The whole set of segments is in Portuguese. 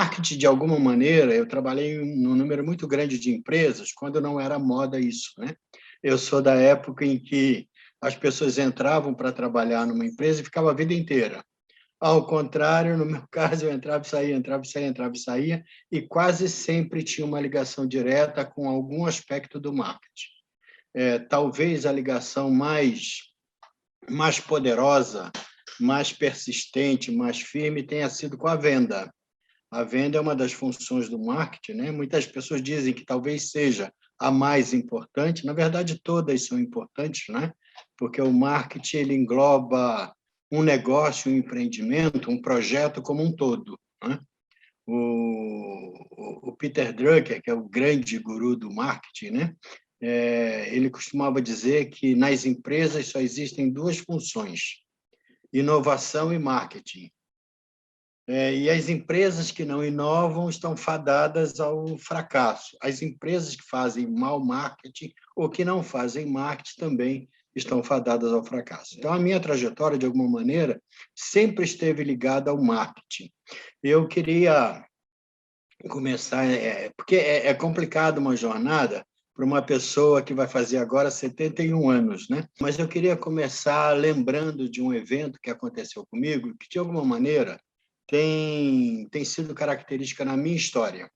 marketing, de alguma maneira, eu trabalhei num número muito grande de empresas, quando não era moda isso, né? Eu sou da época em que as pessoas entravam para trabalhar numa empresa e ficavam a vida inteira. Ao contrário, no meu caso, eu entrava e saía, entrava e saía, entrava e saía, e quase sempre tinha uma ligação direta com algum aspecto do marketing. Talvez a ligação mais poderosa, mais persistente, mais firme tenha sido com a venda. A venda é uma das funções do marketing, né? Muitas pessoas dizem que talvez seja a mais importante. Na verdade, todas são importantes, né? Porque o marketing ele engloba um negócio, um empreendimento, um projeto como um todo, né? O Peter Drucker, que é o grande guru do marketing, né? Ele costumava dizer que nas empresas só existem duas funções: inovação e marketing. E as empresas que não inovam estão fadadas ao fracasso. As empresas que fazem mau marketing ou que não fazem marketing também estão fadadas ao fracasso. Então, a minha trajetória, de alguma maneira, sempre esteve ligada ao marketing. Eu queria começar, porque é complicado uma jornada para uma pessoa que vai fazer agora 71 anos, né? Mas eu queria começar lembrando de um evento que aconteceu comigo, que, de alguma maneira, tem sido característica na minha história.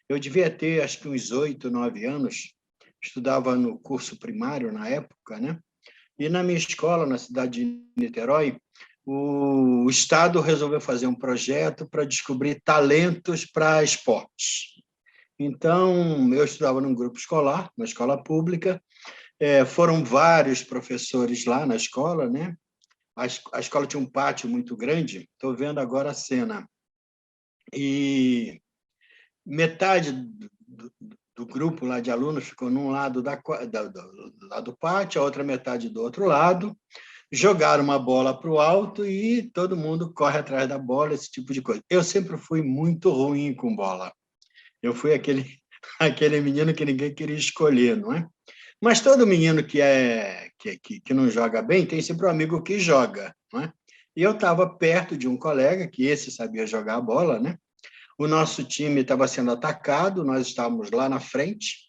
Eu devia ter, acho que uns 8, 9 anos, estudava no curso primário na época, né? E na minha escola, na cidade de Niterói, o Estado resolveu fazer um projeto para descobrir talentos para esportes. Então, eu estudava num grupo escolar, uma escola pública, foram vários professores lá na escola, né? A escola tinha um pátio muito grande, estou vendo agora a cena. E metade do grupo lá de alunos ficou num lado do pátio, a outra metade do outro lado, jogaram uma bola para o alto e todo mundo corre atrás da bola, esse tipo de coisa. Eu sempre fui muito ruim com bola. Eu fui aquele menino que ninguém queria escolher, não é? Mas todo menino que não joga bem tem sempre um amigo que joga, não é? E eu estava perto de um colega, que esse sabia jogar a bola, né? O nosso time estava sendo atacado, nós estávamos lá na frente,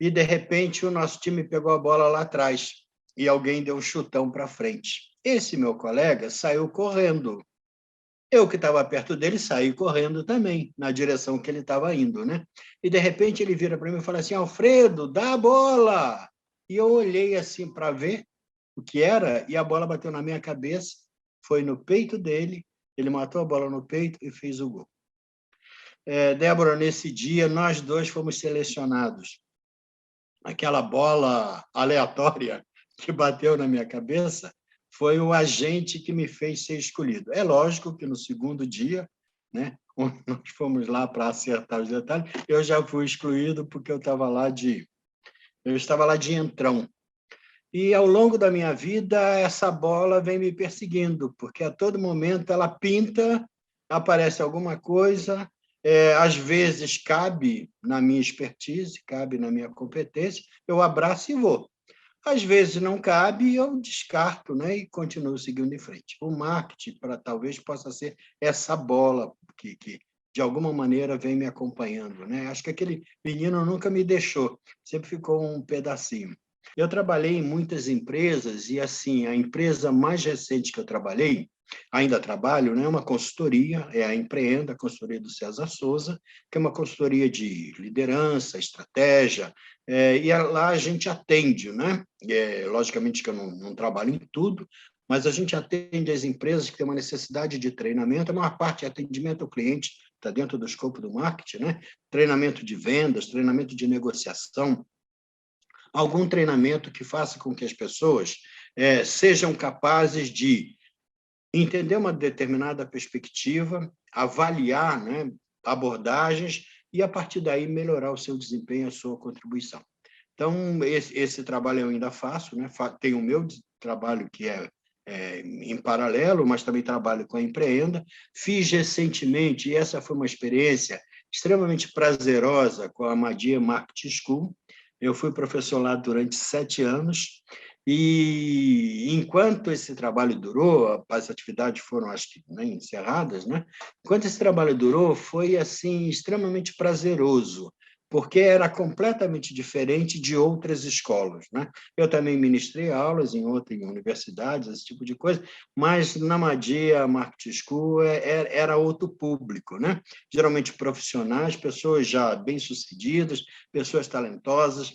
e, de repente, o nosso time pegou a bola lá atrás, e alguém deu um chutão para frente. Esse meu colega saiu correndo. Eu, que estava perto dele, saí correndo também, na direção que ele estava indo, né? E, de repente, ele vira para mim e fala assim: Alfredo, dá a bola! E eu olhei assim para ver o que era, e a bola bateu na minha cabeça, foi no peito dele, ele matou a bola no peito e fez o gol. Débora, nesse dia, nós dois fomos selecionados. Aquela bola aleatória que bateu na minha cabeça foi o agente que me fez ser escolhido. É lógico que no segundo dia, né, nós fomos lá para acertar os detalhes, eu já fui excluído porque eu estava lá de entrão. E, ao longo da minha vida, essa bola vem me perseguindo, porque a todo momento ela pinta, aparece alguma coisa, às vezes cabe na minha expertise, cabe na minha competência, eu abraço e vou. Às vezes não cabe, eu descarto, né, e continuo seguindo em frente. O marketing, talvez, possa ser essa bola que de alguma maneira vem me acompanhando, né? Acho que aquele menino nunca me deixou, sempre ficou um pedacinho. Eu trabalhei em muitas empresas e, assim, a empresa mais recente que eu trabalhei, ainda trabalho, né, é uma consultoria, é a Empreenda, a consultoria do César Souza, que é uma consultoria de liderança, estratégia, e lá a gente atende, né? Logicamente que eu não trabalho em tudo, mas a gente atende as empresas que têm uma necessidade de treinamento, a maior parte é atendimento ao cliente, está dentro do escopo do marketing, né? Treinamento de vendas, treinamento de negociação, algum treinamento que faça com que as pessoas sejam capazes de entender uma determinada perspectiva, avaliar, né, abordagens e, a partir daí, melhorar o seu desempenho, a sua contribuição. Então, esse trabalho eu ainda faço, né? Tenho o meu trabalho que é em paralelo, mas também trabalho com a Empreenda. Fiz recentemente, e essa foi uma experiência extremamente prazerosa, com a Madia Marketing School. Eu fui professor lá durante 7 anos E enquanto esse trabalho durou, as atividades foram, acho que, né, encerradas, né? Enquanto esse trabalho durou, foi assim extremamente prazeroso, porque era completamente diferente de outras escolas, né? Eu também ministrei aulas em outras universidades, esse tipo de coisa, mas na Madia Marketing School era outro público, né? Geralmente profissionais, pessoas já bem-sucedidas, pessoas talentosas,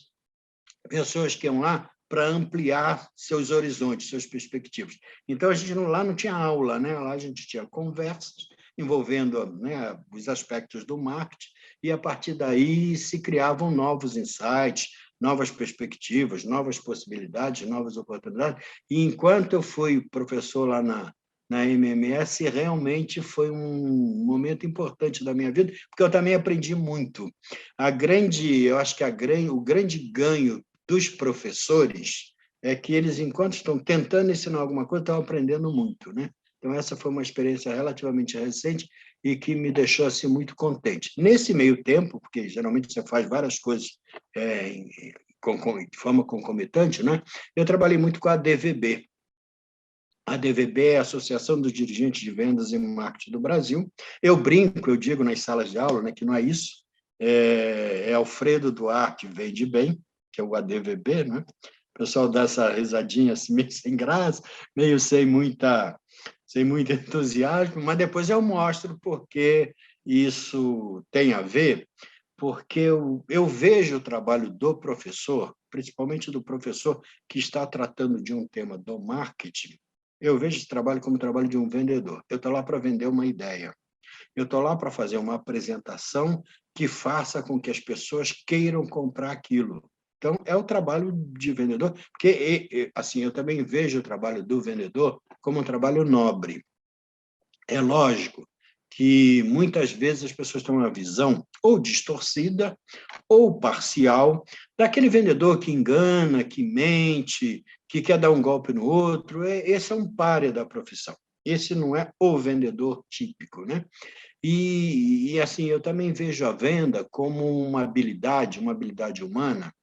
pessoas que iam lá para ampliar seus horizontes, suas perspectivas. Então, a gente lá não tinha aula, né? Lá a gente tinha conversas envolvendo, né, os aspectos do marketing, e a partir daí se criavam novos insights, novas perspectivas, novas possibilidades, novas oportunidades. E enquanto eu fui professor lá na MMS, realmente foi um momento importante da minha vida, porque eu também aprendi muito. Eu acho que o grande ganho dos professores é que eles, enquanto estão tentando ensinar alguma coisa, estão aprendendo muito, né? Então, essa foi uma experiência relativamente recente e que me deixou assim, muito contente. Nesse meio tempo, porque geralmente você faz várias coisas de forma concomitante, né? Eu trabalhei muito com a DVB. A DVB é a Associação dos Dirigentes de Vendas e Marketing do Brasil. Eu brinco, eu digo nas salas de aula, né, que não é isso. É Alfredo Duarte Vende Bem, que é o ADVB, né? O pessoal dá essa risadinha assim, meio sem graça, meio sem muito entusiasmo, mas depois eu mostro porque isso tem a ver, porque eu vejo o trabalho do professor, principalmente do professor que está tratando de um tema do marketing, eu vejo esse trabalho como o trabalho de um vendedor. Eu estou lá para vender uma ideia. Eu estou lá para fazer uma apresentação que faça com que as pessoas queiram comprar aquilo. Então, é o trabalho de vendedor, porque assim, eu também vejo o trabalho do vendedor como um trabalho nobre. É lógico que muitas vezes as pessoas têm uma visão ou distorcida ou parcial daquele vendedor que engana, que mente, que quer dar um golpe no outro. Esse é um pária da profissão. Esse não é o vendedor típico, né? Assim, eu também vejo a venda como uma habilidade humana,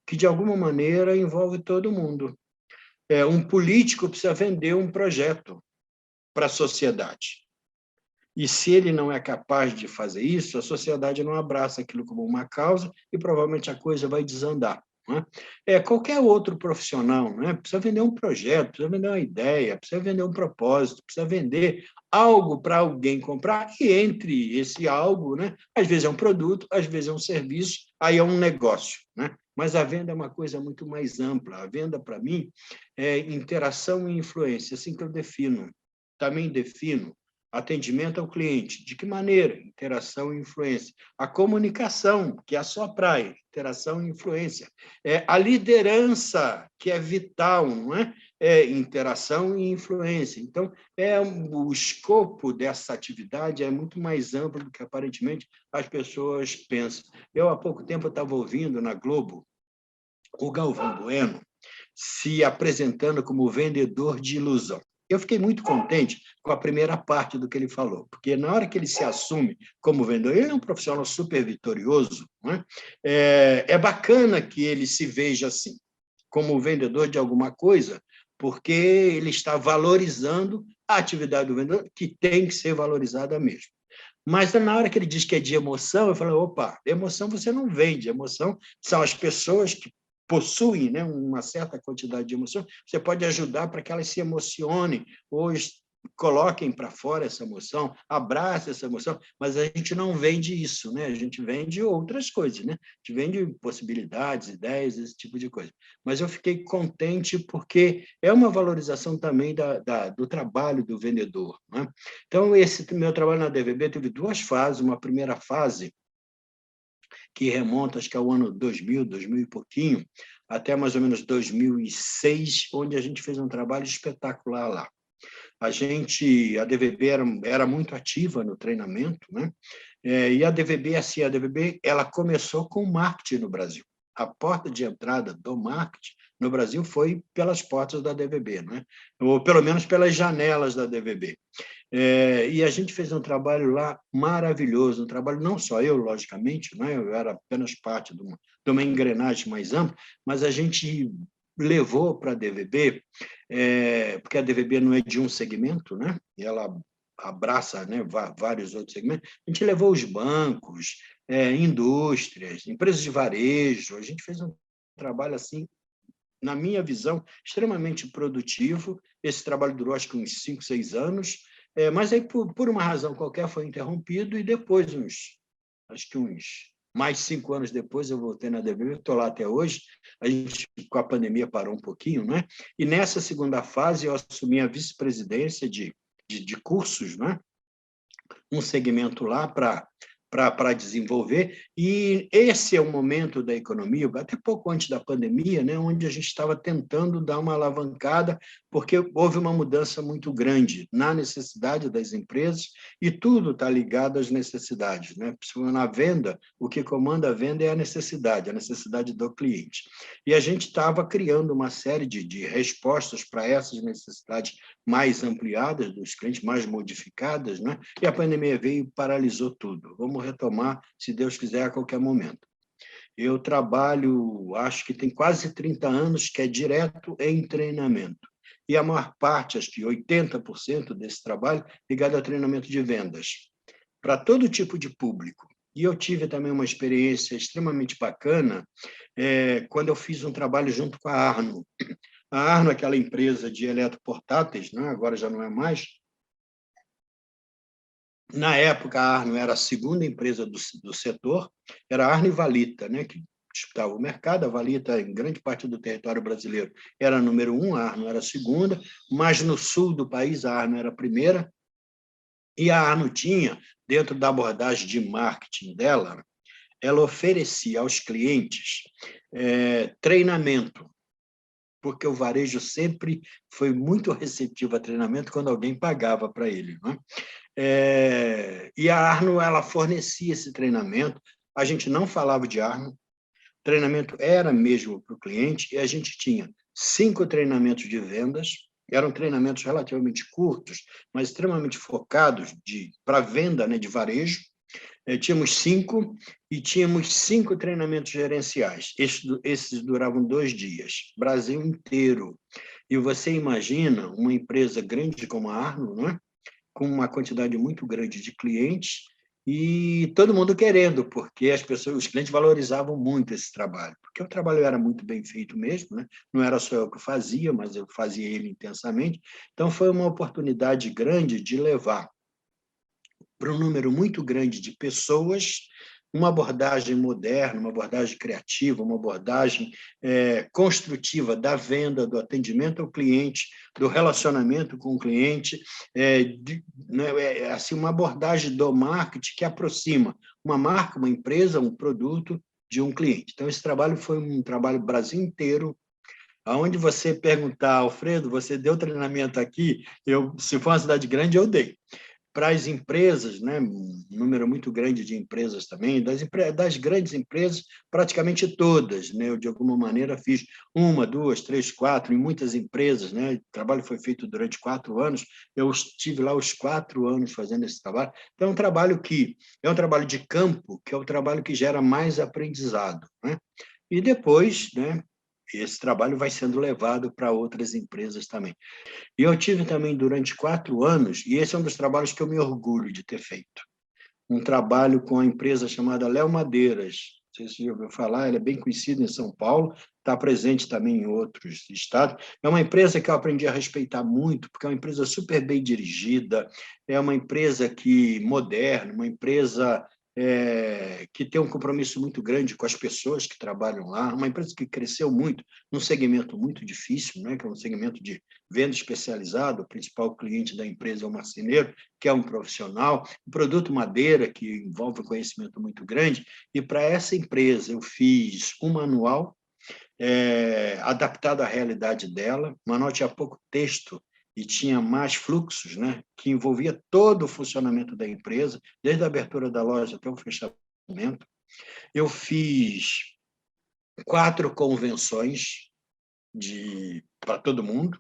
que de alguma maneira envolve todo mundo. Um político precisa vender um projeto para a sociedade. E se ele não é capaz de fazer isso, a sociedade não abraça aquilo como uma causa e provavelmente a coisa vai desandar. Não é? Qualquer outro profissional, né? Precisa vender um projeto, precisa vender uma ideia, precisa vender um propósito, precisa vender algo para alguém comprar, e entre esse algo, né? Às vezes é um produto, às vezes é um serviço, aí é um negócio. Né? Mas a venda é uma coisa muito mais ampla. A venda, para mim, é interação e influência, assim que eu defino. Também defino atendimento ao cliente. De que maneira? Interação e influência. A comunicação, que é a sua praia, interação e influência. A liderança, que é vital, não é? Interação e influência. Então, o escopo dessa atividade é muito mais amplo do que aparentemente as pessoas pensam. Eu, há pouco tempo, estava ouvindo na Globo o Galvão Bueno se apresentando como vendedor de ilusão. Eu fiquei muito contente com a primeira parte do que ele falou, porque na hora que ele se assume como vendedor, ele é um profissional super vitorioso, né? É bacana que ele se veja assim, como vendedor de alguma coisa, porque ele está valorizando a atividade do vendedor, que tem que ser valorizada mesmo. Mas na hora que ele diz que é de emoção, eu falo, opa, emoção você não vende, emoção são as pessoas que possuem, né, uma certa quantidade de emoção, você pode ajudar para que elas se emocionem, ou coloquem para fora essa emoção, abracem essa emoção, mas a gente não vende isso, né? A gente vende outras coisas, né? A gente vende possibilidades, ideias, esse tipo de coisa. Mas eu fiquei contente porque é uma valorização também do trabalho do vendedor, né? Então, esse meu trabalho na DVB teve duas fases. Uma primeira fase, que remonta, acho que ao ano 2000, 2000 e pouquinho, até mais ou menos 2006, onde a gente fez um trabalho espetacular lá. A DVB era muito ativa no treinamento, né? E a DVB, assim, ela começou com marketing no Brasil. A porta de entrada do marketing no Brasil foi pelas portas da DVB, né? Ou pelo menos pelas janelas da DVB. E a gente fez um trabalho lá maravilhoso, um trabalho não só eu, logicamente, né? Eu era apenas parte de uma engrenagem mais ampla, mas a gente levou para a DVB, porque a DVB não é de um segmento, né? E ela abraça, né, vários outros segmentos. A gente levou os bancos, indústrias, empresas de varejo. A gente fez um trabalho assim, na minha visão, extremamente produtivo. Esse trabalho durou, acho que uns 5, 6 anos, mas aí, por uma razão qualquer, foi interrompido, e depois, acho que uns mais 5 anos depois, eu voltei na DB, estou lá até hoje. A gente, com a pandemia, parou um pouquinho, né? E nessa segunda fase, eu assumi a vice-presidência de cursos, né? Um segmento lá para desenvolver, e esse é o momento da economia, até pouco antes da pandemia, né, onde a gente estava tentando dar uma alavancada, porque houve uma mudança muito grande na necessidade das empresas, e tudo está ligado às necessidades, né? Na venda, o que comanda a venda é a necessidade do cliente. E a gente estava criando uma série de respostas para essas necessidades mais ampliadas dos clientes, mais modificadas, né? E a pandemia veio e paralisou tudo. Vamos retomar, se Deus quiser, a qualquer momento. Eu trabalho, acho que tem quase 30 anos, que é direto em treinamento. E a maior parte, acho que 80% desse trabalho, ligado ao treinamento de vendas, para todo tipo de público. E eu tive também uma experiência extremamente bacana quando eu fiz um trabalho junto com a Arno. A Arno, aquela empresa de eletroportáteis, né? Agora já não é mais. Na época, a Arno era a segunda empresa do setor, era a Arno e Valita, né? Que disputava o mercado. A Valita, em grande parte do território brasileiro, era a número 1, a Arno era a segunda, mas no sul do país, a Arno era a primeira. E a Arno tinha, dentro da abordagem de marketing dela, ela oferecia aos clientes treinamento, porque o varejo sempre foi muito receptivo a treinamento quando alguém pagava para ele, né? E a Arno, ela fornecia esse treinamento. A gente não falava de Arno, o treinamento era mesmo para o cliente, e a gente tinha 5 treinamentos de vendas, eram treinamentos relativamente curtos, mas extremamente focados para venda, né, de varejo. Tínhamos 5, e tínhamos 5 treinamentos gerenciais. Esses duravam 2 dias, Brasil inteiro. E você imagina uma empresa grande como a Arno, né? Com uma quantidade muito grande de clientes, e todo mundo querendo, porque os clientes valorizavam muito esse trabalho, porque o trabalho era muito bem feito mesmo, né? Não era só eu que fazia, mas eu fazia ele intensamente. Então, foi uma oportunidade grande de levar para um número muito grande de pessoas uma abordagem moderna, uma abordagem criativa, uma abordagem construtiva da venda, do atendimento ao cliente, do relacionamento com o cliente, assim, uma abordagem do marketing que aproxima uma marca, uma empresa, um produto de um cliente. Então, esse trabalho foi um trabalho Brasil inteiro. Aonde você perguntar, Alfredo, você deu treinamento aqui? Se for uma cidade grande, eu dei. Para as empresas, né, um número muito grande de empresas também, das grandes empresas, praticamente todas, né, eu, de alguma maneira, fiz 1, 2, 3, 4, em muitas empresas, né, o trabalho foi feito durante 4 anos, eu estive lá os 4 anos fazendo esse trabalho. Então, é um trabalho de campo, que é o trabalho que gera mais aprendizado, né? E depois, né, esse trabalho vai sendo levado para outras empresas também. E eu tive também durante 4 anos, e esse é um dos trabalhos que eu me orgulho de ter feito, um trabalho com a empresa chamada Léo Madeiras. Não sei se você já ouviu falar, ela é bem conhecida em São Paulo, está presente também em outros estados. É uma empresa que eu aprendi a respeitar muito, porque é uma empresa super bem dirigida, é uma empresa moderna, uma empresa que tem um compromisso muito grande com as pessoas que trabalham lá, uma empresa que cresceu muito num segmento muito difícil, né, que é um segmento de venda especializado. O principal cliente da empresa é o marceneiro, que é um profissional, o produto madeira, que envolve um conhecimento muito grande. E para essa empresa eu fiz um manual adaptado à realidade dela. O manual tinha pouco texto e tinha mais fluxos, né, que envolvia todo o funcionamento da empresa, desde a abertura da loja até o fechamento. Eu fiz 4 convenções para todo mundo,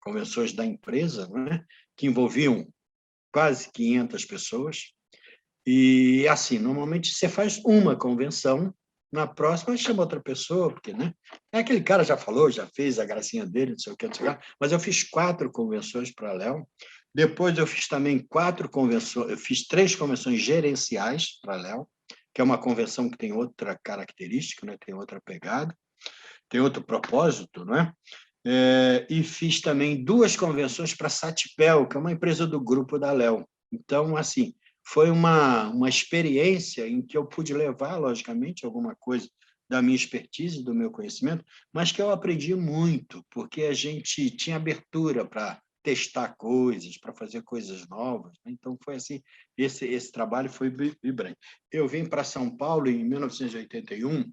convenções da empresa, né, que envolviam quase 500 pessoas. E, assim, normalmente você faz uma convenção, na próxima chama outra pessoa, porque, né? Aquele cara já falou, já fez a gracinha dele, não sei o que, não sei o que, mas eu fiz 4 convenções para a Léo. Depois eu fiz também 4 convenções, eu fiz 3 convenções gerenciais para a Léo, que é uma convenção que tem outra característica, né? Tem outra pegada, tem outro propósito, não é? E fiz também 2 convenções para a Satipel, que é uma empresa do grupo da Léo. Então, assim, foi uma experiência em que eu pude levar, logicamente, alguma coisa da minha expertise, do meu conhecimento, mas que eu aprendi muito, porque a gente tinha abertura para testar coisas, para fazer coisas novas, né? Então, foi assim, esse trabalho foi vibrante. Eu vim para São Paulo em 1981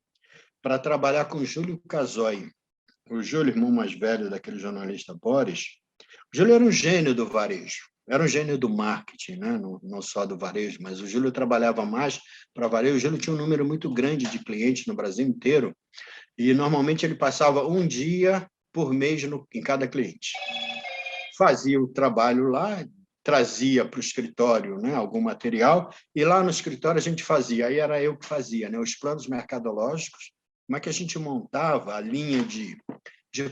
para trabalhar com Júlio Casoy. O Júlio, irmão mais velho daquele jornalista Boris, o Júlio era um gênio do varejo, era um gênio do marketing, né? Não só do varejo, mas o Júlio trabalhava mais para varejo. O Júlio tinha um número muito grande de clientes no Brasil inteiro e, normalmente, ele passava um dia por mês em cada cliente. Fazia o trabalho lá, trazia para o escritório, né, algum material, e lá no escritório a gente fazia, aí era eu que fazia, né, os planos mercadológicos, como é que a gente montava a linha de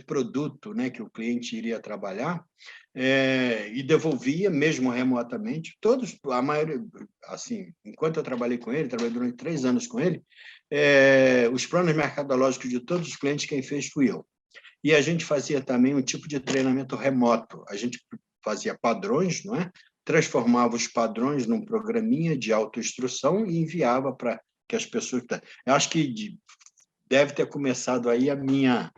produto, né, que o cliente iria trabalhar, e devolvia, mesmo remotamente, a maioria, assim, enquanto eu trabalhei durante 3 anos com ele, os planos mercadológicos de todos os clientes, quem fez fui eu. E a gente fazia também um tipo de treinamento remoto. A gente fazia padrões, não é? Transformava os padrões num programinha de autoinstrução e enviava para que as pessoas... Eu acho que deve ter começado aí a minha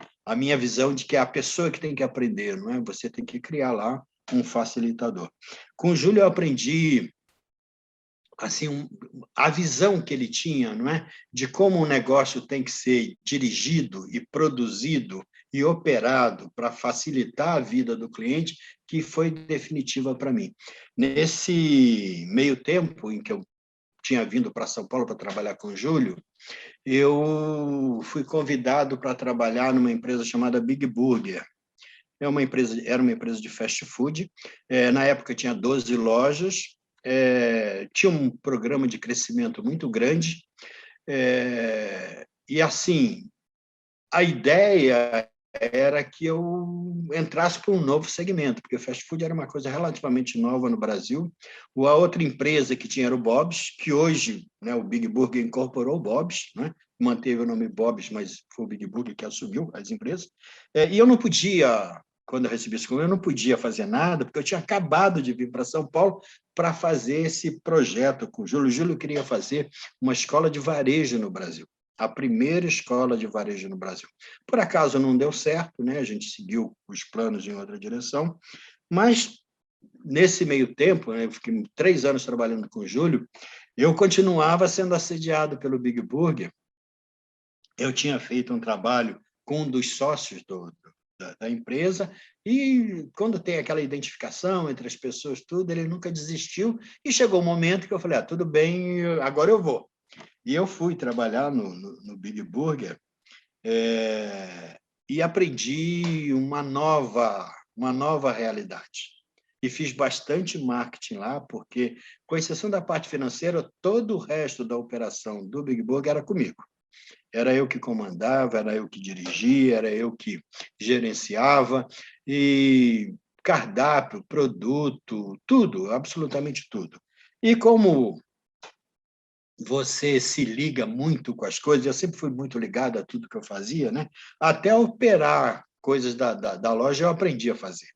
visão de que é a pessoa que tem que aprender, não é? Você tem que criar lá um facilitador. Com o Júlio eu aprendi assim a visão que ele tinha, não é, de como o negócio tem que ser dirigido e produzido e operado para facilitar a vida do cliente, que foi definitiva para mim. Nesse meio tempo em que eu tinha vindo para São Paulo para trabalhar com o Júlio, eu fui convidado para trabalhar numa empresa chamada Big Burger. Era uma empresa de fast food. Na época tinha 12 lojas, tinha um programa de crescimento muito grande. E, assim, a ideia era que eu entrasse para um novo segmento, porque o fast food era uma coisa relativamente nova no Brasil. A outra empresa que tinha era o Bob's, que hoje, né, o Big Burger incorporou o Bob's, né? Manteve o nome Bob's, mas foi o Big Burger que assumiu as empresas. E eu não podia, quando eu recebi esse convite, eu não podia fazer nada, porque eu tinha acabado de vir para São Paulo para fazer esse projeto com o Júlio. O Júlio queria fazer uma escola de varejo no Brasil, a primeira escola de varejo no Brasil. Por acaso não deu certo, né? A gente seguiu os planos em outra direção, mas nesse meio tempo, né, eu fiquei 3 anos trabalhando com o Júlio, eu continuava sendo assediado pelo Big Burger. Eu tinha feito um trabalho com um dos sócios da empresa, e quando tem aquela identificação entre as pessoas, tudo, ele nunca desistiu, e chegou o momento que eu falei, tudo bem, agora eu vou. E eu fui trabalhar no Big Burger, e aprendi uma nova realidade. E fiz bastante marketing lá, porque, com exceção da parte financeira, todo o resto da operação do Big Burger era comigo. Era eu que comandava, era eu que dirigia, era eu que gerenciava, e cardápio, produto, tudo, absolutamente tudo. E como você se liga muito com as coisas, eu sempre fui muito ligado a tudo que eu fazia, né? Até operar coisas da loja eu aprendi a fazer.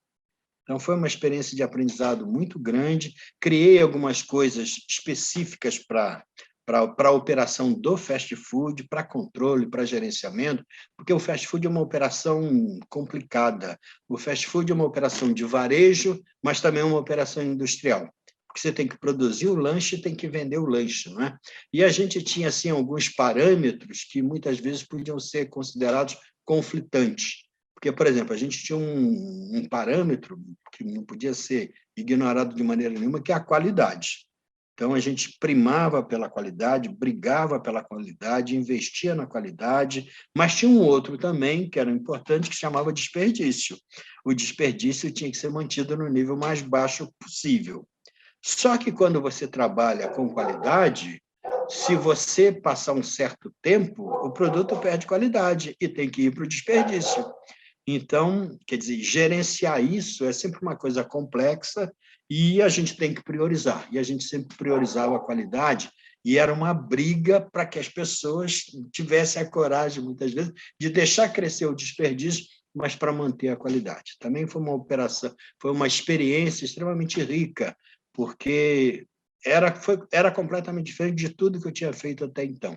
Então, foi uma experiência de aprendizado muito grande. Criei algumas coisas específicas para a operação do fast food, para controle, para gerenciamento, porque o fast food é uma operação complicada. O fast food é uma operação de varejo, mas também é uma operação industrial, porque você tem que produzir o lanche e tem que vender o lanche, não é? E a gente tinha assim alguns parâmetros que muitas vezes podiam ser considerados conflitantes. Porque, por exemplo, a gente tinha um parâmetro que não podia ser ignorado de maneira nenhuma, que é a qualidade. Então, a gente primava pela qualidade, brigava pela qualidade, investia na qualidade, mas tinha um outro também, que era importante, que chamava desperdício. O desperdício tinha que ser mantido no nível mais baixo possível. Só que, quando você trabalha com qualidade, Se você passar um certo tempo, o produto perde qualidade e tem que ir para o desperdício. Então, quer dizer, gerenciar isso é sempre uma coisa complexa e a gente tem que priorizar. E a gente sempre priorizava a qualidade e era uma briga para que as pessoas tivessem a coragem, muitas vezes, de deixar crescer o desperdício, mas para manter a qualidade. Também foi uma operação, foi uma experiência extremamente rica, porque era completamente diferente de tudo que eu tinha feito até então.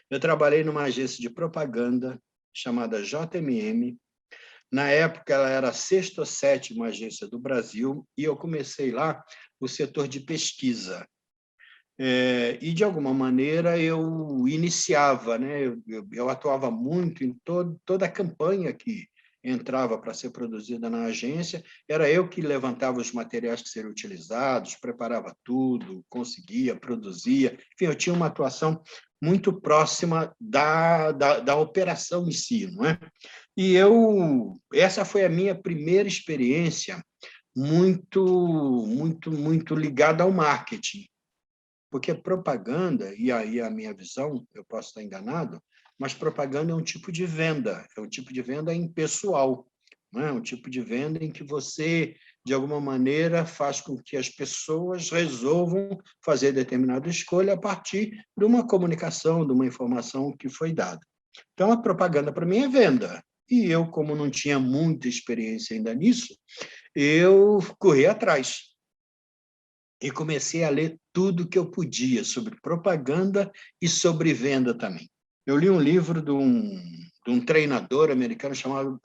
Eu trabalhei numa agência de propaganda chamada JMM. Na época, ela era a sexta ou sétima agência do Brasil, e eu comecei lá o setor de pesquisa. E, de alguma maneira, eu iniciava, né? Eu atuava muito em toda a campanha que entrava para ser produzida na agência, era eu que levantava os materiais que seriam utilizados, preparava tudo, conseguia, produzia. Enfim, eu tinha uma atuação muito próxima da operação em si, não é? E essa foi a minha primeira experiência muito ligada ao marketing, porque propaganda, e aí a minha visão, eu posso estar enganado, mas propaganda é um tipo de venda, é um tipo de venda impessoal, não é? Um tipo de venda em que você, de alguma maneira, faz com que as pessoas resolvam fazer determinada escolha a partir de uma comunicação, de uma informação que foi dada. Então, a propaganda, para mim, é venda. E eu, como não tinha muita experiência ainda nisso, eu corri atrás e comecei a ler tudo que eu podia sobre propaganda e sobre venda também. Eu li um livro de um treinador americano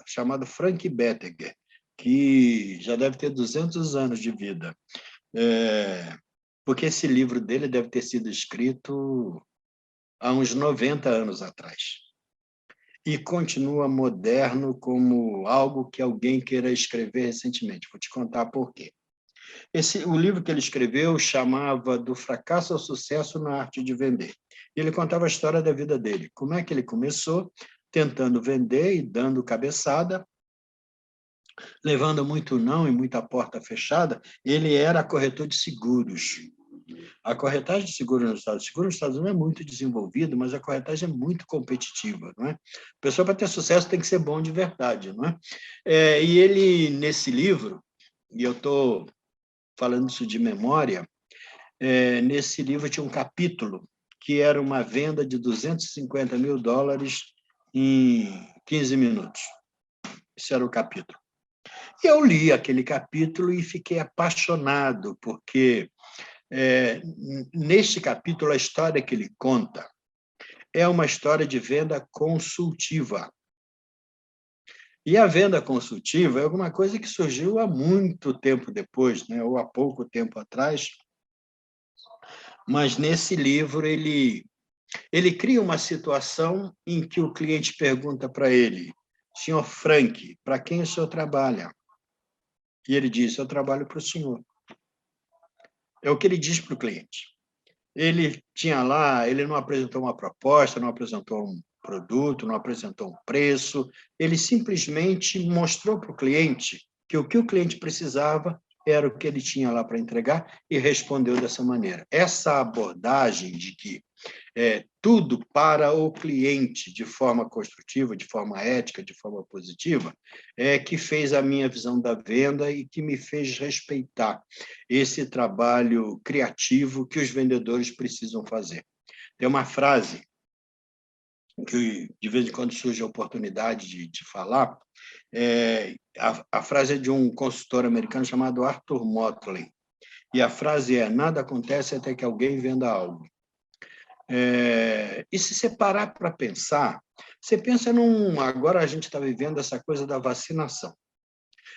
chamado Frank Bettinger, que já deve ter 200 anos de vida, porque esse livro dele deve ter sido escrito há uns 90 anos atrás. E continua moderno como algo que alguém queira escrever recentemente. Vou te contar por quê. O livro que ele escreveu chamava Do Fracasso ao Sucesso na Arte de Vender. Ele contava a história da vida dele, como é que ele começou tentando vender e dando cabeçada, levando muito não e muita porta fechada. Ele era corretor de seguros. A corretagem de seguros nos Estados Unidos é muito desenvolvida, mas a corretagem é muito competitiva, não é? A pessoa, para ter sucesso, tem que ser bom de verdade, não é? E ele, nesse livro, e eu estou falando isso de memória, nesse livro tinha um capítulo que era uma venda de $250 mil em 15 minutos. Esse era o capítulo. E eu li aquele capítulo e fiquei apaixonado, porque neste capítulo, a história que ele conta é uma história de venda consultiva. E a venda consultiva é alguma coisa que surgiu há muito tempo depois, né? Ou há pouco tempo atrás, mas nesse livro ele cria uma situação em que o cliente pergunta para ele: senhor Frank, para quem o senhor trabalha? E ele diz: eu trabalho para o senhor. É o que ele diz para o cliente. Ele tinha lá, ele não apresentou uma proposta, não apresentou um produto, não apresentou um preço, ele simplesmente mostrou para o cliente que o cliente precisava era o que ele tinha lá para entregar e respondeu dessa maneira. Essa abordagem de que tudo para o cliente de forma construtiva, de forma ética, de forma positiva, que fez a minha visão da venda e que me fez respeitar esse trabalho criativo que os vendedores precisam fazer. Tem uma frase que, de vez em quando, surge a oportunidade de falar, a frase é de um consultor americano chamado Arthur Motley, e a frase é: nada acontece até que alguém venda algo. E se você parar para pensar, você pensa agora a gente está vivendo essa coisa da vacinação.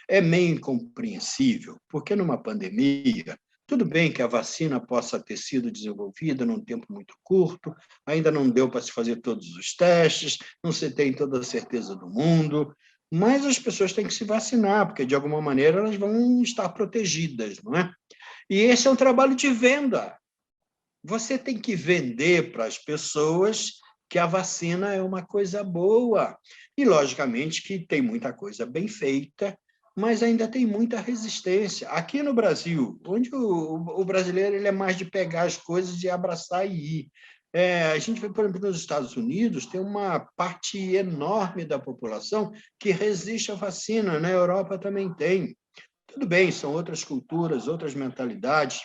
É meio incompreensível, porque numa pandemia, tudo bem que a vacina possa ter sido desenvolvida num tempo muito curto, ainda não deu para se fazer todos os testes, não se tem toda a certeza do mundo, mas as pessoas têm que se vacinar, porque de alguma maneira elas vão estar protegidas, não é? E esse é um trabalho de venda. Você tem que vender para as pessoas que a vacina é uma coisa boa. E, logicamente, que tem muita coisa bem feita, mas ainda tem muita resistência. Aqui no Brasil, onde o brasileiro ele é mais de pegar as coisas e abraçar e ir. A gente vê, por exemplo, nos Estados Unidos, tem uma parte enorme da população que resiste à vacina, na Europa também tem. Tudo bem, são outras culturas, outras mentalidades,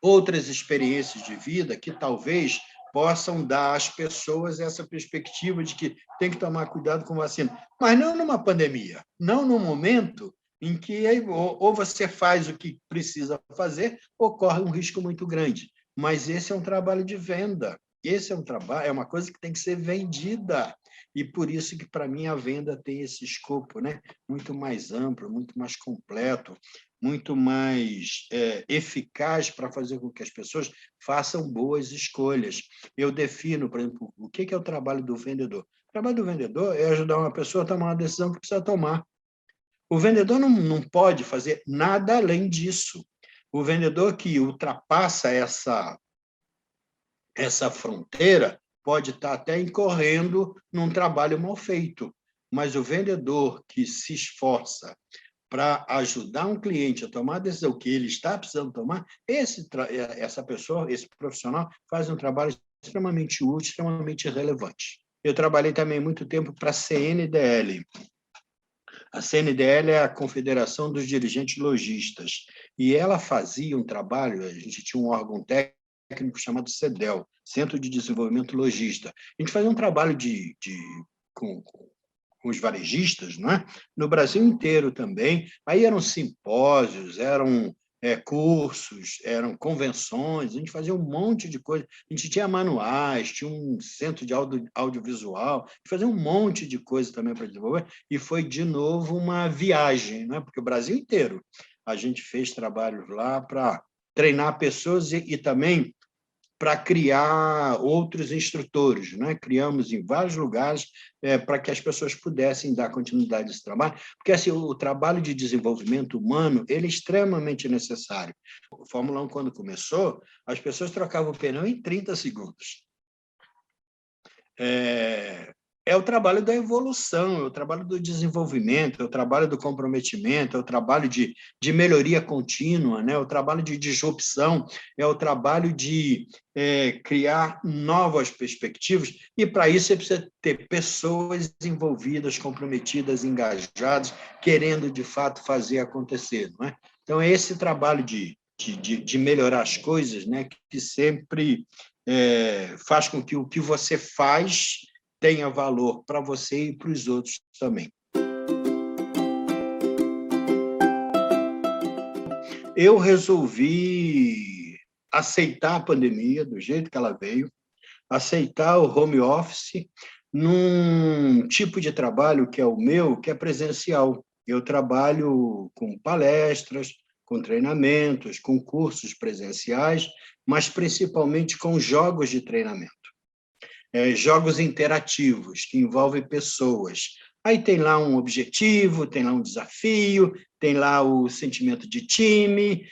outras experiências de vida que talvez possam dar às pessoas essa perspectiva de que tem que tomar cuidado com vacina, mas não numa pandemia, não num momento em que ou você faz o que precisa fazer ou corre um risco muito grande. Mas esse é um trabalho de venda, esse é um trabalho, é uma coisa que tem que ser vendida. E por isso que, para mim, a venda tem esse escopo, né? Muito mais amplo, muito mais completo, muito mais eficaz para fazer com que as pessoas façam boas escolhas. Eu defino, por exemplo, o que é o trabalho do vendedor. O trabalho do vendedor é ajudar uma pessoa a tomar uma decisão que precisa tomar. O vendedor não pode fazer nada além disso. O vendedor que ultrapassa essa fronteira pode estar até incorrendo num trabalho mal feito, mas o vendedor que se esforça para ajudar um cliente a tomar a decisão que ele está precisando tomar, essa pessoa, esse profissional, faz um trabalho extremamente útil, extremamente relevante. Eu trabalhei também muito tempo para a CNDL. A CNDL é a Confederação dos Dirigentes Lojistas, e ela fazia um trabalho, a gente tinha um órgão técnico chamado CEDEL, Centro de Desenvolvimento Logista. A gente fazia um trabalho com os varejistas, não é? No Brasil inteiro também. Aí eram simpósios, eram cursos, eram convenções, a gente fazia um monte de coisa. A gente tinha manuais, tinha um centro de audiovisual, a gente fazia um monte de coisa também para desenvolver, e foi, de novo, uma viagem, não é? Porque o Brasil inteiro a gente fez trabalhos lá para treinar pessoas e também para criar outros instrutores, né? Criamos em vários lugares para que as pessoas pudessem dar continuidade a esse trabalho, porque assim, o trabalho de desenvolvimento humano ele é extremamente necessário. A Fórmula 1, quando começou, as pessoas trocavam o pneu em 30 segundos. É o trabalho da evolução, é o trabalho do desenvolvimento, é o trabalho do comprometimento, é o trabalho de melhoria contínua, né? É o trabalho de disrupção, é o trabalho de criar novas perspectivas, e para isso você precisa ter pessoas envolvidas, comprometidas, engajadas, querendo, de fato, fazer acontecer. Não é? Então, é esse trabalho de melhorar as coisas, né, que sempre faz com que o que você faz tenha valor para você e para os outros também. Eu resolvi aceitar a pandemia do jeito que ela veio, aceitar o home office num tipo de trabalho que é o meu, que é presencial. Eu trabalho com palestras, com treinamentos, com cursos presenciais, mas principalmente com jogos de treinamento. Jogos interativos, que envolvem pessoas. Aí tem lá um objetivo, tem lá um desafio, tem lá o sentimento de time,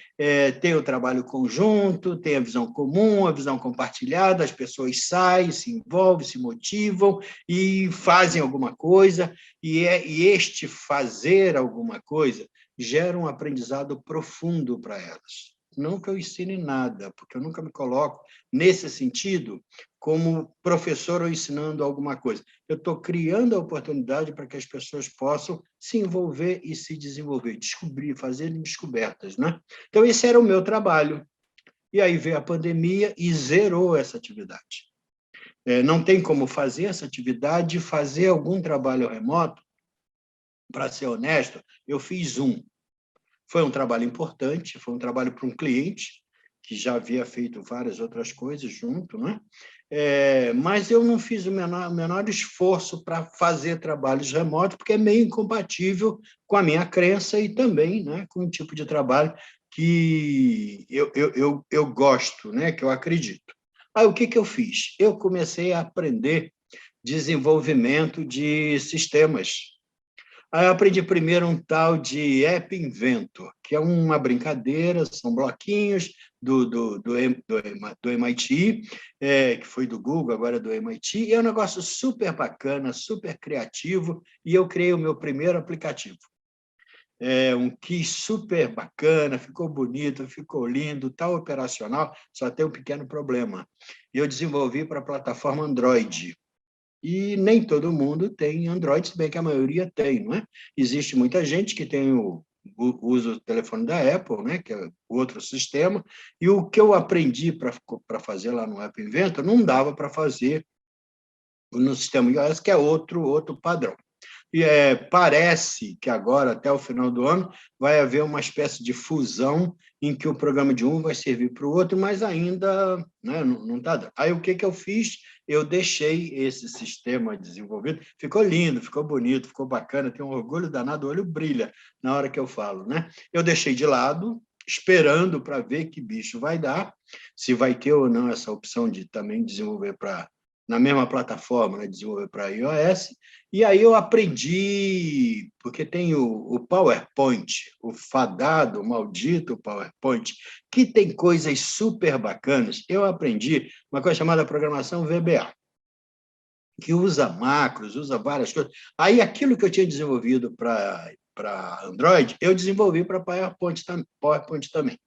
tem o trabalho conjunto, tem a visão comum, a visão compartilhada, as pessoas saem, se envolvem, se motivam e fazem alguma coisa, e este fazer alguma coisa gera um aprendizado profundo para elas. Não que eu ensine nada, porque eu nunca me coloco nesse sentido como professor ou ensinando alguma coisa. Eu estou criando a oportunidade para que as pessoas possam se envolver e se desenvolver, descobrir, fazer descobertas, né? Então, esse era o meu trabalho. E aí veio a pandemia e zerou essa atividade. Não tem como fazer essa atividade, fazer algum trabalho remoto, para ser honesto, eu fiz um. Foi um trabalho importante, foi um trabalho para um cliente, que já havia feito várias outras coisas junto, né? Mas eu não fiz o menor esforço para fazer trabalhos remotos, porque é meio incompatível com a minha crença e também, né, com o tipo de trabalho que eu gosto, né, que eu acredito. Aí, o que eu fiz? Eu comecei a aprender desenvolvimento de sistemas. Aí eu aprendi primeiro um tal de App Inventor, que é uma brincadeira, são bloquinhos do MIT, que foi do Google, agora é do MIT, e é um negócio super bacana, super criativo, e eu criei o meu primeiro aplicativo. um key super bacana, ficou bonito, ficou lindo, está operacional, só tem um pequeno problema. Eu desenvolvi para a plataforma Android. E nem todo mundo tem Android, se bem que a maioria tem, não é? Existe muita gente que tem usa o telefone da Apple, né, que é outro sistema, e o que eu aprendi para fazer lá no App Inventor não dava para fazer no sistema iOS, que é outro padrão. E parece que agora, até o final do ano, vai haver uma espécie de fusão em que o programa de um vai servir para o outro, mas ainda, né, não está dando. Aí o que eu fiz? Eu deixei esse sistema desenvolvido, ficou lindo, ficou bonito, ficou bacana, tem um orgulho danado, o olho brilha na hora que eu falo, né? Eu deixei de lado, esperando para ver que bicho vai dar, se vai ter ou não essa opção de também desenvolver na mesma plataforma, né, desenvolver para iOS. E aí eu aprendi, porque tem o PowerPoint, o fadado, o maldito PowerPoint, que tem coisas super bacanas. Eu aprendi uma coisa chamada programação VBA, que usa macros, usa várias coisas. Aí aquilo que eu tinha desenvolvido para Android, eu desenvolvi para PowerPoint também.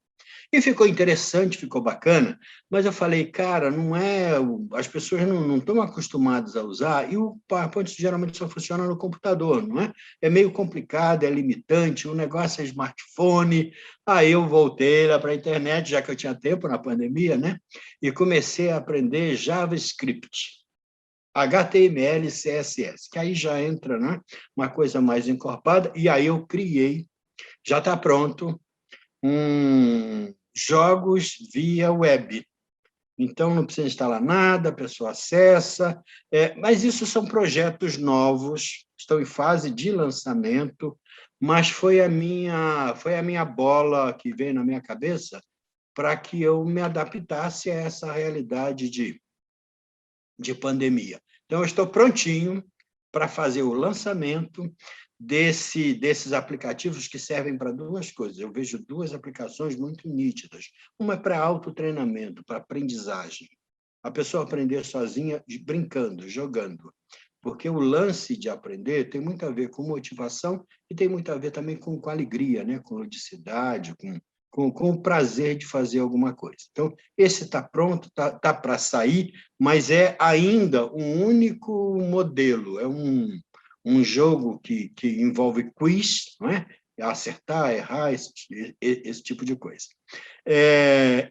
E ficou interessante, ficou bacana, mas eu falei, cara, não é. As pessoas não estão acostumadas a usar, e o PowerPoint geralmente só funciona no computador, não é? É meio complicado, é limitante, o negócio é smartphone. Aí eu voltei lá para a internet, já que eu tinha tempo na pandemia, né? E comecei a aprender JavaScript. HTML e CSS, que aí já entra, né, uma coisa mais encorpada, e aí eu criei, já está pronto, jogos via web. Então, não precisa instalar nada, a pessoa acessa. Mas isso são projetos novos, estão em fase de lançamento, mas foi a minha bola que veio na minha cabeça para que eu me adaptasse a essa realidade de pandemia. Então, eu estou prontinho para fazer o lançamento desses aplicativos que servem para duas coisas. Eu vejo duas aplicações muito nítidas. Uma é para autotreinamento, para aprendizagem. A pessoa aprender sozinha, brincando, jogando. Porque o lance de aprender tem muito a ver com motivação e tem muito a ver também com alegria, né? Com ludicidade, com o prazer de fazer alguma coisa. Então, esse está pronto, está para sair, mas é ainda um único modelo, é um jogo que envolve quiz, não é? Acertar, errar, esse tipo de coisa.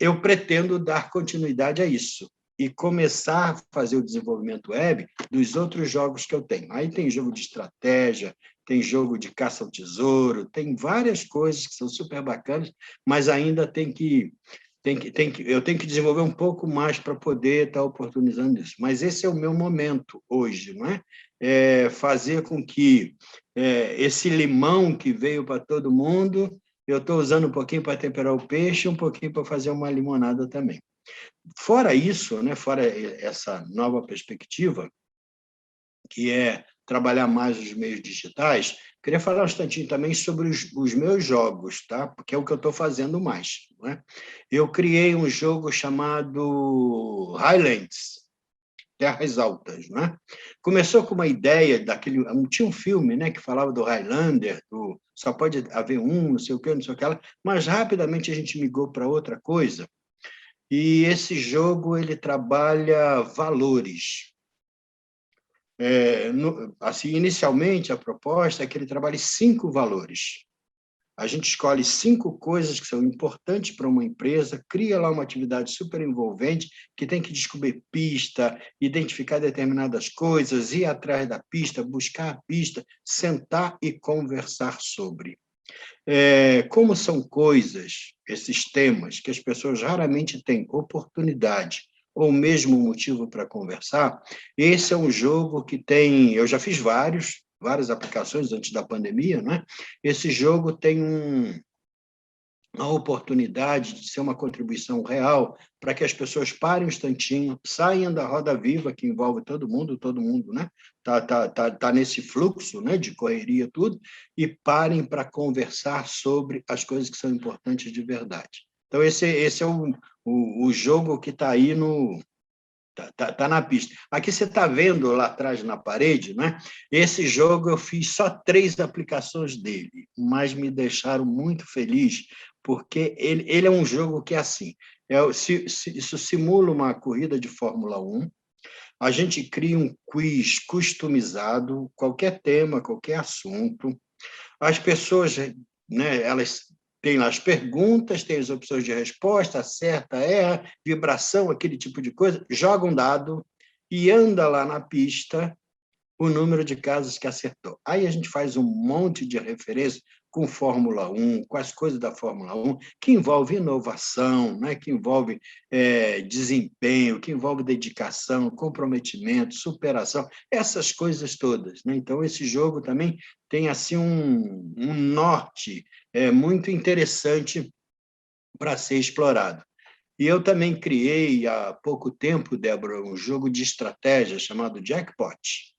Eu pretendo dar continuidade a isso e começar a fazer o desenvolvimento web dos outros jogos que eu tenho. Aí tem jogo de estratégia, tem jogo de caça ao tesouro, tem várias coisas que são super bacanas, mas ainda eu tenho que desenvolver um pouco mais para poder estar oportunizando isso. Mas esse é o meu momento hoje, não é? Fazer com que esse limão que veio para todo mundo, eu estou usando um pouquinho para temperar o peixe, um pouquinho para fazer uma limonada também. Fora isso, né, fora essa nova perspectiva, que é trabalhar mais os meios digitais, queria falar um instantinho também sobre os meus jogos, tá? Porque é o que eu estou fazendo mais. Né? Eu criei um jogo chamado Highlands, Terras Altas. Né? Começou com uma ideia daquele... Tinha um filme, né, que falava do Highlander, só pode haver um, não sei o quê, não sei o que lá, mas rapidamente a gente migrou para outra coisa, e esse jogo ele trabalha valores. Assim, inicialmente, a proposta é que ele trabalhe 5 valores. A gente escolhe 5 coisas que são importantes para uma empresa, cria lá uma atividade super envolvente, que tem que descobrir pista, identificar determinadas coisas, ir atrás da pista, buscar a pista, sentar e conversar sobre. Como são coisas, esses temas, que as pessoas raramente têm oportunidade ou mesmo motivo para conversar, esse é um jogo que tem... Eu já fiz várias aplicações antes da pandemia, né? Esse jogo tem a oportunidade de ser uma contribuição real para que as pessoas parem um instantinho, saiam da roda viva, que envolve todo mundo, né? Tá nesse fluxo, né, de correria, tudo, e parem para conversar sobre as coisas que são importantes de verdade. Então, esse é o jogo que está aí Tá na pista. Aqui você está vendo lá atrás na parede, né? Esse jogo eu fiz só 3 aplicações dele, mas me deixaram muito feliz, porque ele é um jogo que é assim, isso simula uma corrida de Fórmula 1, a gente cria um quiz customizado, qualquer tema, qualquer assunto, as pessoas, né, elas têm lá as perguntas, têm as opções de resposta, acerta, erra, vibração, aquele tipo de coisa, joga um dado e anda lá na pista o número de casos que acertou. Aí a gente faz um monte de referência com Fórmula 1, com as coisas da Fórmula 1, que envolve inovação, né? Que envolve desempenho, que envolve dedicação, comprometimento, superação, essas coisas todas, né? Então, esse jogo também tem assim um norte muito interessante para ser explorado. E eu também criei, há pouco tempo, Débora, um jogo de estratégia chamado Jackpot.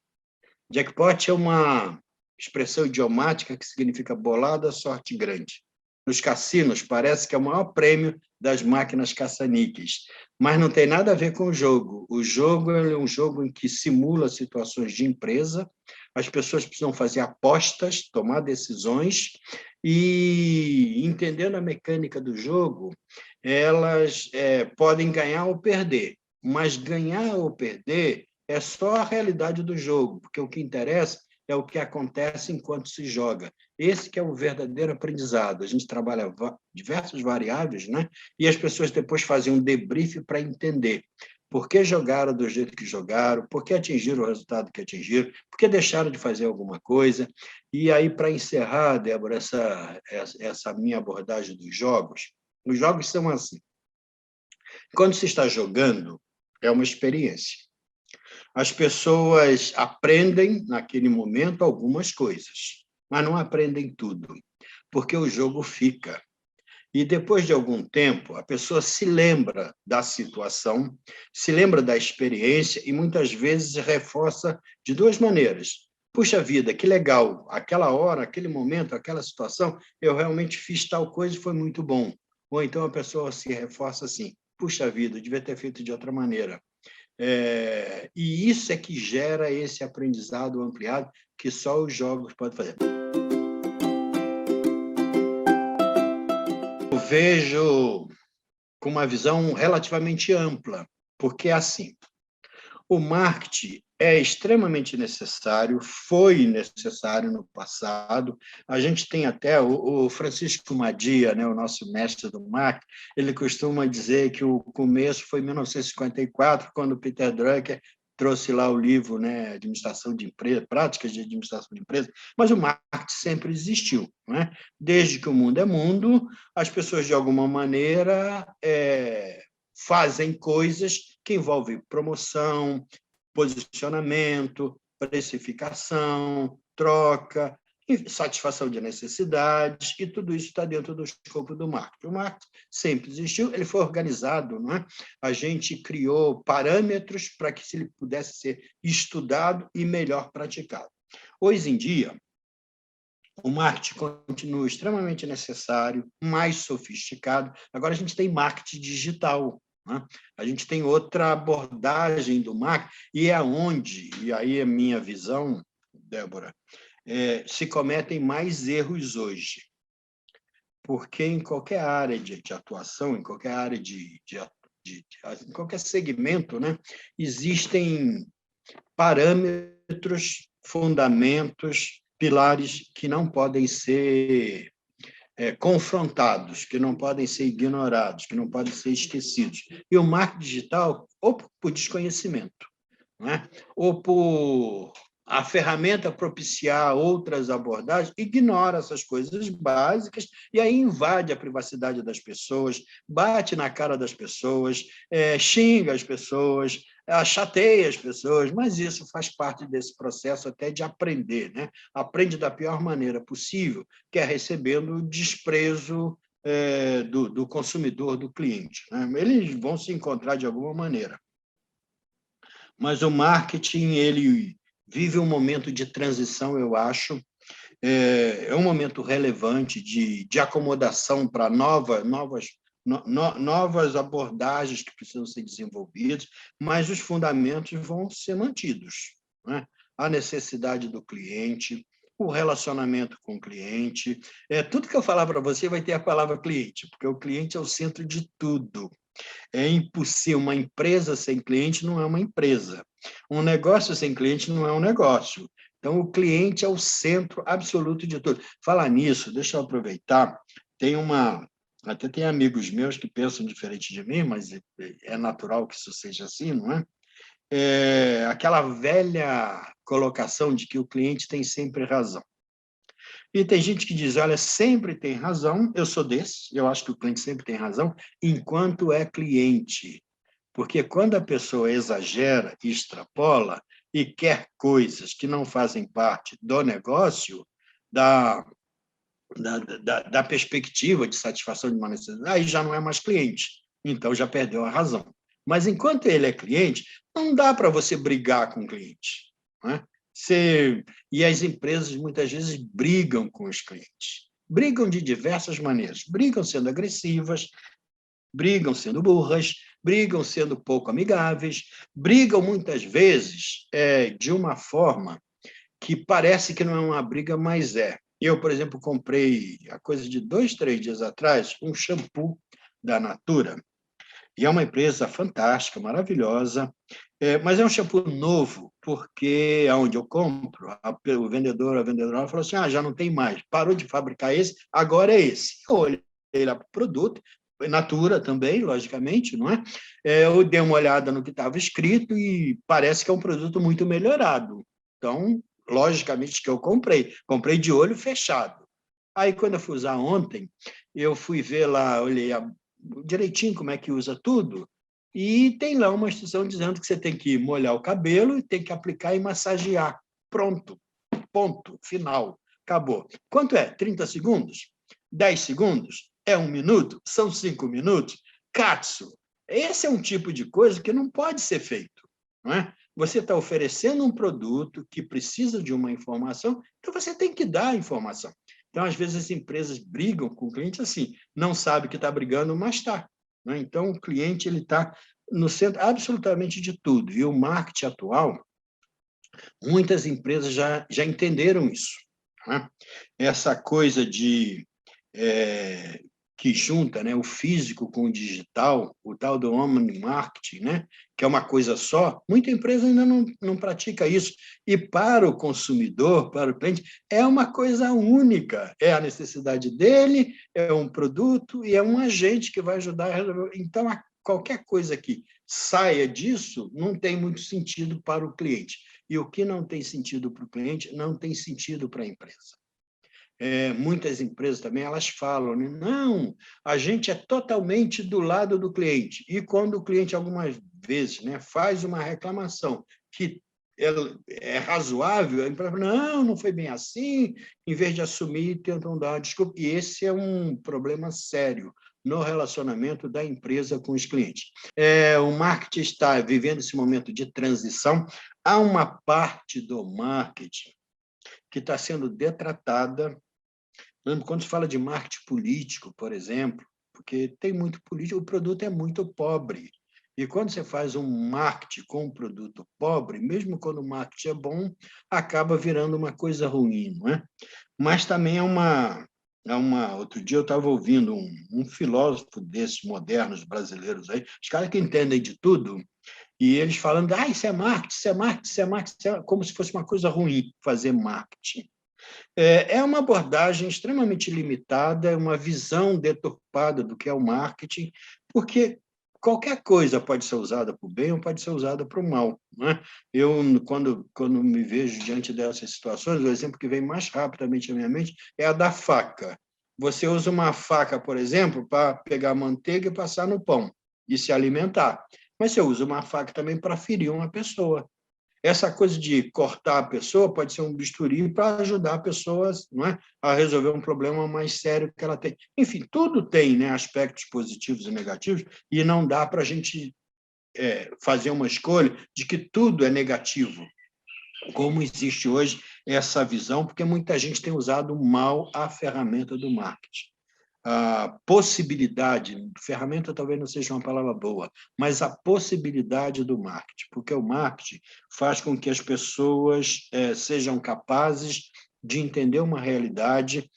Jackpot é uma expressão idiomática que significa bolada, sorte grande. Nos cassinos, parece que é o maior prêmio das máquinas caça-níqueis, mas não tem nada a ver com o jogo. O jogo é um jogo em que simula situações de empresa, as pessoas precisam fazer apostas, tomar decisões, e, entendendo a mecânica do jogo, elas podem ganhar ou perder, mas ganhar ou perder é só a realidade do jogo, porque o que interessa é o que acontece enquanto se joga. Esse que é o verdadeiro aprendizado. A gente trabalha diversas variáveis, né? E as pessoas depois fazem um debrief para entender por que jogaram do jeito que jogaram, por que atingiram o resultado que atingiram, por que deixaram de fazer alguma coisa. E aí, para encerrar, Débora, essa minha abordagem dos jogos, os jogos são assim. Quando se está jogando, é uma experiência. As pessoas aprendem, naquele momento, algumas coisas, mas não aprendem tudo, porque o jogo fica. E, depois de algum tempo, a pessoa se lembra da situação, se lembra da experiência e, muitas vezes, reforça de 2 maneiras. Puxa vida, que legal, aquela hora, aquele momento, aquela situação, eu realmente fiz tal coisa e foi muito bom. Ou então a pessoa se reforça assim, puxa vida, eu devia ter feito de outra maneira. E isso é que gera esse aprendizado ampliado que só os jogos podem fazer. Eu vejo com uma visão relativamente ampla, porque é assim, o marketing é extremamente necessário, foi necessário no passado. A gente tem até o Francisco Madia, né, o nosso mestre do marketing, ele costuma dizer que o começo foi em 1954, quando o Peter Drucker trouxe lá o livro, né, Administração de Empresa, Práticas de Administração de Empresas, mas o marketing sempre existiu, né? Desde que o mundo é mundo, as pessoas, de alguma maneira, fazem coisas que envolvem promoção, posicionamento, precificação, troca, satisfação de necessidades, e tudo isso está dentro do escopo do marketing. O marketing sempre existiu, ele foi organizado, não é? A gente criou parâmetros para que ele pudesse ser estudado e melhor praticado. Hoje em dia, o marketing continua extremamente necessário, mais sofisticado. Agora a gente tem marketing digital, né? A gente tem outra abordagem do marketing, e é onde, e aí é minha visão, Débora, se cometem mais erros hoje. Porque em qualquer área de atuação, em qualquer área em qualquer segmento, né, existem parâmetros, fundamentos, pilares que não podem ser confrontados, que não podem ser ignorados, que não podem ser esquecidos. E o marketing digital, ou por desconhecimento, né? Ou por a ferramenta propiciar outras abordagens, ignora essas coisas básicas e aí invade a privacidade das pessoas, bate na cara das pessoas, xinga as pessoas, chateia as pessoas, mas isso faz parte desse processo até de aprender, né? Aprende da pior maneira possível, que é recebendo o desprezo do consumidor, do cliente, né? Eles vão se encontrar de alguma maneira. Mas o marketing, ele vive um momento de transição, eu acho, um momento relevante de acomodação para novas novas abordagens que precisam ser desenvolvidas, mas os fundamentos vão ser mantidos, né? A necessidade do cliente, o relacionamento com o cliente. Tudo que eu falar para você vai ter a palavra cliente, porque o cliente é o centro de tudo. É impossível. Uma empresa sem cliente não é uma empresa. Um negócio sem cliente não é um negócio. Então, o cliente é o centro absoluto de tudo. Falar nisso, deixa eu aproveitar. Até tem amigos meus que pensam diferente de mim, mas é natural que isso seja assim, não é? Aquela velha colocação de que o cliente tem sempre razão. E tem gente que diz, olha, sempre tem razão, eu sou desse, eu acho que o cliente sempre tem razão, enquanto é cliente. Porque quando a pessoa exagera, extrapola e quer coisas que não fazem parte do negócio, da perspectiva de satisfação de uma necessidade, aí já não é mais cliente, então já perdeu a razão. Mas enquanto ele é cliente, não dá para você brigar com o cliente, né? E as empresas muitas vezes brigam com os clientes. Brigam de diversas maneiras. Brigam sendo agressivas, brigam sendo burras, brigam sendo pouco amigáveis, brigam muitas vezes de uma forma que parece que não é uma briga, mas é. Eu, por exemplo, comprei, há coisa de 2, 3 dias atrás, um shampoo da Natura, e é uma empresa fantástica, maravilhosa, mas é um shampoo novo, porque aonde eu compro, o vendedor, a vendedora falou assim, já não tem mais, parou de fabricar esse, agora é esse. Eu olhei lá para o produto, Natura também, logicamente, não é? Eu dei uma olhada no que estava escrito e parece que é um produto muito melhorado. Então, logicamente que eu comprei de olho fechado. Aí, quando eu fui usar ontem, eu fui ver lá, olhei direitinho como é que usa tudo, e tem lá uma instrução dizendo que você tem que molhar o cabelo e tem que aplicar e massagear. Pronto, ponto, final, acabou. Quanto é? 30 segundos? 10 segundos? É 1 minuto? São 5 minutos? Katsu. Esse é um tipo de coisa que não pode ser feito, não é? Você está oferecendo um produto que precisa de uma informação, então você tem que dar a informação. Então, às vezes, as empresas brigam com o cliente assim, não sabe que está brigando, mas está. Né? Então, o cliente está no centro absolutamente de tudo. E o marketing atual, muitas empresas já entenderam isso. Né? Essa coisa que junta, né, o físico com o digital, o tal do omni-marketing, né, que é uma coisa só, muita empresa ainda não pratica isso. E para o consumidor, para o cliente, é uma coisa única. É a necessidade dele, é um produto e é um agente que vai ajudar a resolver. Então, qualquer coisa que saia disso não tem muito sentido para o cliente. E o que não tem sentido para o cliente não tem sentido para a empresa. Muitas empresas também elas falam, né? Não, a gente é totalmente do lado do cliente. E quando o cliente, algumas vezes, né, faz uma reclamação que é razoável, a empresa fala, não foi bem assim, em vez de assumir, tentam dar uma desculpa. E esse é um problema sério no relacionamento da empresa com os clientes. O marketing está vivendo esse momento de transição. Há uma parte do marketing que está sendo detratada. Quando se fala de marketing político, por exemplo, porque tem muito político, o produto é muito pobre. E quando você faz um marketing com um produto pobre, mesmo quando o marketing é bom, acaba virando uma coisa ruim, não é? Mas também outro dia eu estava ouvindo um filósofo desses modernos brasileiros aí, os caras que entendem de tudo, e eles falando, isso é marketing, isso é marketing, isso é marketing, isso é... como se fosse uma coisa ruim fazer marketing. É uma abordagem extremamente limitada, uma visão deturpada do que é o marketing, porque qualquer coisa pode ser usada para o bem ou pode ser usada para o mal. Né? Eu, quando me vejo diante dessas situações, o exemplo que vem mais rapidamente à minha mente é a da faca. Você usa uma faca, por exemplo, para pegar manteiga e passar no pão e se alimentar. Mas você usa uma faca também para ferir uma pessoa. Essa coisa de cortar a pessoa pode ser um bisturi para ajudar a pessoa, não é, a resolver um problema mais sério que ela tem. Enfim, tudo tem, né, aspectos positivos e negativos, e não dá para a gente fazer uma escolha de que tudo é negativo, como existe hoje essa visão, porque muita gente tem usado mal a ferramenta do marketing. a possibilidade, ferramenta talvez não seja uma palavra boa, mas a possibilidade do marketing, porque o marketing faz com que as pessoas sejam capazes de entender uma realidade,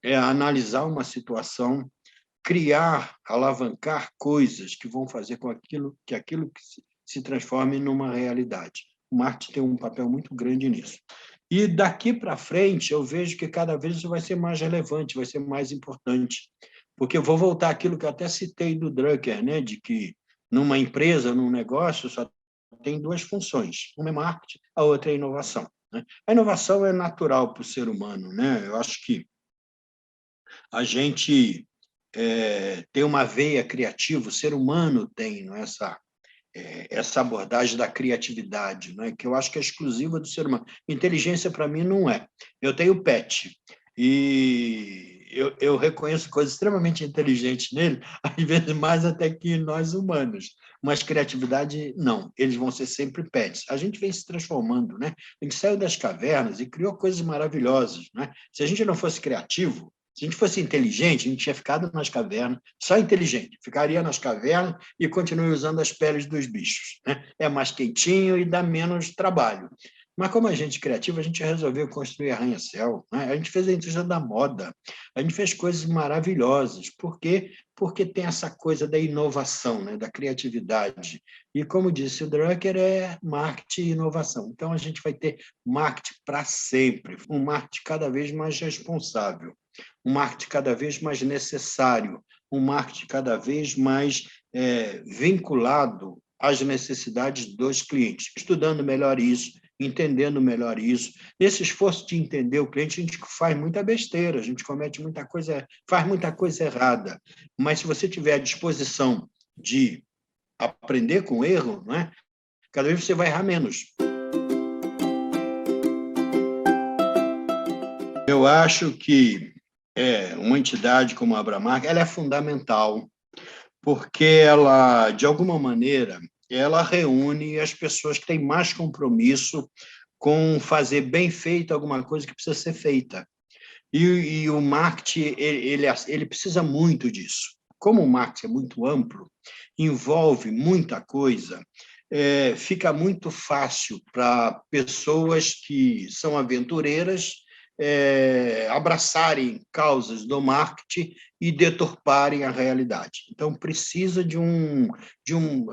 analisar uma situação, criar, alavancar coisas que vão fazer com que aquilo se transforme numa realidade. O marketing tem um papel muito grande nisso. E daqui para frente, eu vejo que cada vez isso vai ser mais relevante, vai ser mais importante. Porque eu vou voltar àquilo que eu até citei do Drucker, né? De que numa empresa, num negócio, só tem duas funções. Uma é marketing, a outra é inovação. Né? A inovação é natural para o ser humano. Né? Eu acho que a gente tem uma veia criativa, o ser humano tem, não é, essa abordagem da criatividade, né, que eu acho que é exclusiva do ser humano. Inteligência, para mim, não é. Eu tenho pet, e eu reconheço coisas extremamente inteligentes nele, às vezes mais até que nós humanos, mas criatividade, não. Eles vão ser sempre pets. A gente vem se transformando, né? A gente saiu das cavernas e criou coisas maravilhosas. Né? Se a gente não fosse criativo, se a gente fosse inteligente, a gente tinha ficado nas cavernas, só inteligente, ficaria nas cavernas e continue usando as peles dos bichos. Né? É mais quentinho e dá menos trabalho. Mas como a gente é criativo, a gente resolveu construir arranha-céu. Né? A gente fez a indústria da moda, a gente fez coisas maravilhosas. Por quê? Porque tem essa coisa da inovação, né? Da criatividade. E, como disse o Drucker, é marketing e inovação. Então, a gente vai ter marketing para sempre, um marketing cada vez mais responsável, um marketing cada vez mais necessário, um marketing cada vez mais vinculado às necessidades dos clientes, estudando melhor isso, entendendo melhor isso. Nesse esforço de entender o cliente, a gente faz muita besteira, a gente comete muita coisa, faz muita coisa errada. Mas se você tiver a disposição de aprender com o erro, não é? Cada vez você vai errar menos. Eu acho que uma entidade como a Abramark, ela é fundamental, porque ela, de alguma maneira, ela reúne as pessoas que têm mais compromisso com fazer bem feito alguma coisa que precisa ser feita. E o marketing, ele precisa muito disso. Como o marketing é muito amplo, envolve muita coisa, fica muito fácil para pessoas que são aventureiras abraçarem causas do marketing e deturparem a realidade. Então, precisa de um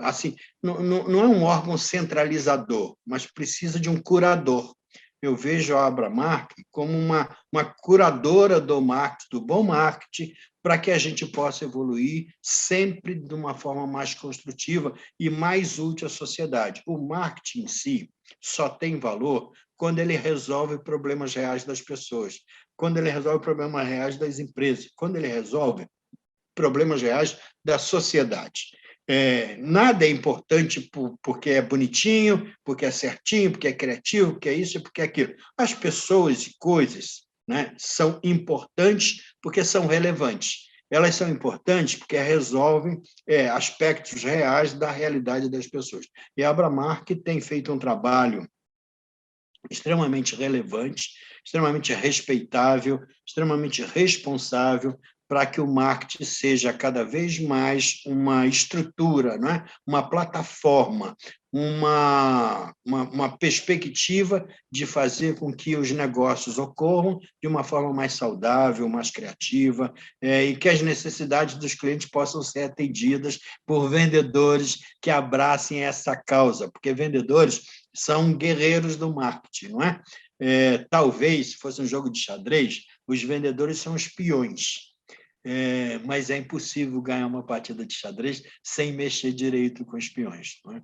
assim, não é um órgão centralizador, mas precisa de um curador. Eu vejo a Abramark como uma curadora do marketing, do bom marketing, para que a gente possa evoluir sempre de uma forma mais construtiva e mais útil à sociedade. O marketing em si só tem valor quando ele resolve problemas reais das pessoas, quando ele resolve problemas reais das empresas, quando ele resolve problemas reais da sociedade. Nada é importante porque é bonitinho, porque é certinho, porque é criativo, porque é isso e porque é aquilo. As pessoas e coisas, né, são importantes porque são relevantes. Elas são importantes porque resolvem aspectos reais da realidade das pessoas. E a Abramark tem feito um trabalho extremamente relevante, extremamente respeitável, extremamente responsável, para que o marketing seja cada vez mais uma estrutura, não é? Uma plataforma, uma perspectiva de fazer com que os negócios ocorram de uma forma mais saudável, mais criativa, e que as necessidades dos clientes possam ser atendidas por vendedores que abracem essa causa, porque vendedores são guerreiros do marketing, não é? Talvez, se fosse um jogo de xadrez, os vendedores são espiões, mas é impossível ganhar uma partida de xadrez sem mexer direito com espiões, não é?